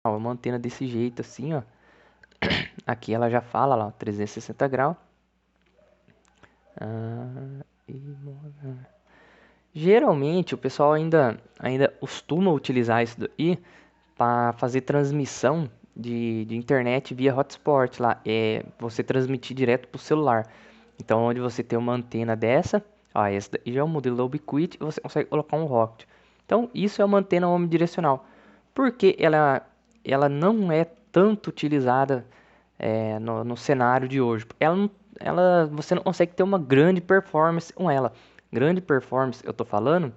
Ó, uma antena desse jeito assim, ó. Aqui ela já fala lá, ó, 360 graus. Ah, geralmente o pessoal ainda costuma utilizar isso daí para fazer transmissão de internet via hotspot lá. É você transmitir direto para o celular. Então, onde você tem uma antena dessa, ó, esse daí já é o modelo da Ubiquiti, e você consegue colocar um Rocket. Então, isso é uma antena omnidirecional. Porque ela não é tanto utilizada no cenário de hoje. Você não consegue ter uma grande performance com ela. Grande performance, eu tô falando,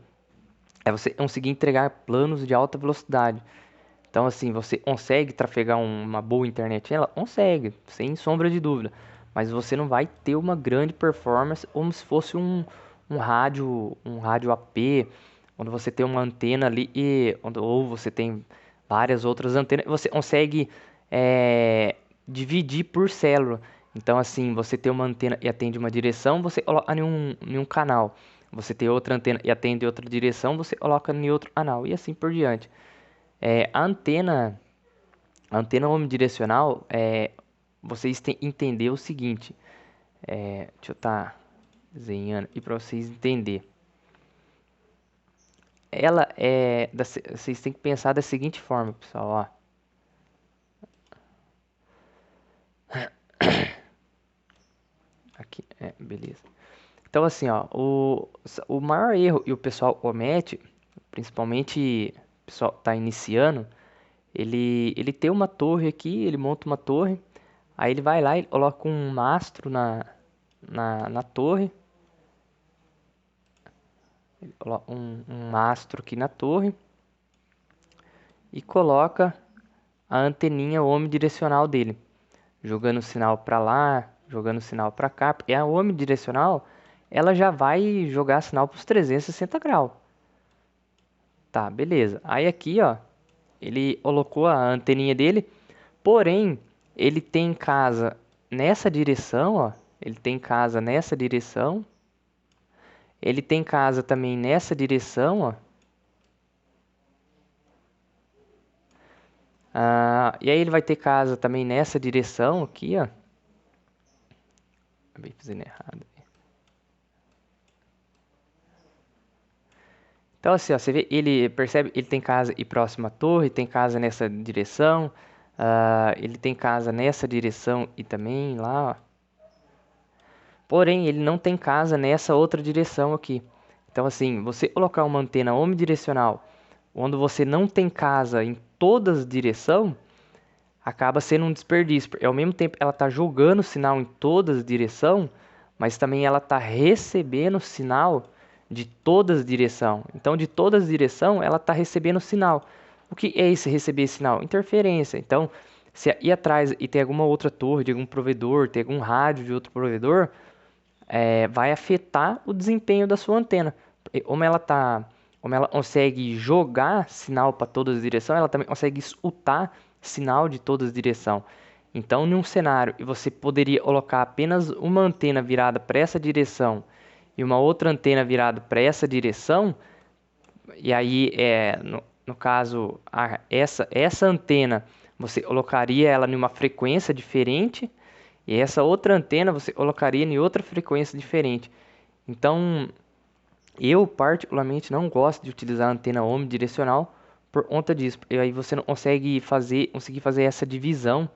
é você conseguir entregar planos de alta velocidade. Então, assim, você consegue trafegar uma boa internet? Ela consegue, sem sombra de dúvida. Mas você não vai ter uma grande performance como se fosse um rádio AP, onde você tem uma antena ali ou você tem várias outras antenas. Você consegue é, dividir por célula. Então, assim, você tem uma antena e atende uma direção, você coloca em um canal. Você tem outra antena e atende outra direção, você coloca em outro canal. E assim por diante. É, a antena omnidirecional, vocês têm que entender o seguinte. Deixa eu estar desenhando e para vocês entenderem. Vocês têm que pensar da seguinte forma, pessoal. Ó. Aqui, beleza. Então, assim, ó, o maior erro e o pessoal comete, principalmente o pessoal que está iniciando, ele tem uma torre aqui, ele monta uma torre, aí ele vai lá e coloca um mastro na torre, um mastro aqui na torre e coloca a anteninha omnidirecional dele, jogando sinal para lá, jogando sinal para cá, porque a omnidirecional ela já vai jogar sinal para os 360 graus. Tá, beleza. Aí aqui, ó, ele colocou a anteninha dele, porém, ele tem casa nessa direção, ó, ele tem casa nessa direção, ele tem casa também nessa direção, ó. E aí ele vai ter casa também nessa direção aqui, ó. Acabei fazendo errado. Então assim, ó, você vê, ele percebe, ele tem casa e próxima à torre, tem casa nessa direção, ele tem casa nessa direção e também lá, ó. Porém, ele não tem casa nessa outra direção aqui. Então assim, você colocar uma antena omnidirecional, onde você não tem casa em todas as direções, acaba sendo um desperdício. Ao mesmo tempo, ela está jogando sinal em todas as direções, mas também ela está recebendo sinal de todas as direções. Então, de todas as direções, ela está recebendo sinal. O que é esse receber sinal? Interferência. Então, se ir atrás e ter alguma outra torre de algum provedor, ter algum rádio de outro provedor, vai afetar o desempenho da sua antena. Como ela consegue jogar sinal para todas as direções, ela também consegue escutar sinal de todas as direções. Então, em um cenário, você poderia colocar apenas uma antena virada para essa direção e uma outra antena virada para essa direção, e aí, no caso, essa antena, você colocaria ela em uma frequência diferente, e essa outra antena você colocaria em outra frequência diferente. Então, eu particularmente não gosto de utilizar a antena omnidirecional por conta disso. E aí você não conseguir fazer essa divisão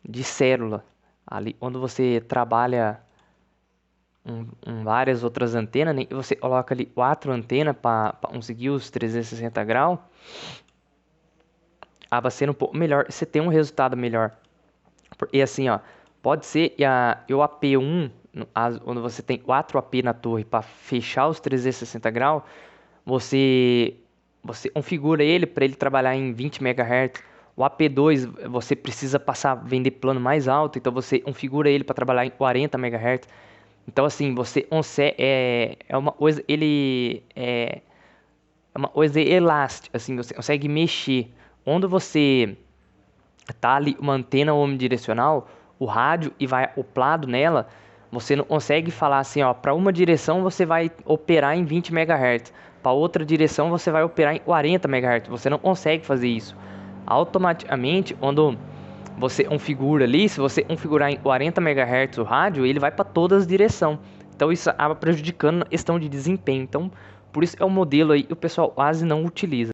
de célula. Ali, quando você trabalha várias outras antenas, né, e você coloca ali 4 antenas para conseguir os 360 graus, acaba sendo um pouco melhor. Você tem um resultado melhor. E assim, ó, pode ser o AP1, quando você tem 4 AP na torre para fechar os 360 graus, você você configura ele para ele trabalhar em 20 MHz. O AP2 você precisa vender plano mais alto, então você configura ele para trabalhar em 40 MHz. Então assim, você consegue, é uma coisa, é uma coisa elástica, assim, você consegue mexer. Onde você tá ali uma antena omnidirecional, o rádio e vai acoplado nela, Você não consegue falar assim, ó, para uma direção você vai operar em 20 MHz, para outra direção você vai operar em 40 MHz. Você não consegue fazer isso. Automaticamente, quando você configura ali, se você configurar em 40 MHz o rádio, ele vai para todas as direções. Então isso acaba prejudicando a questão de desempenho. Então, por isso é um modelo aí que o pessoal quase não utiliza.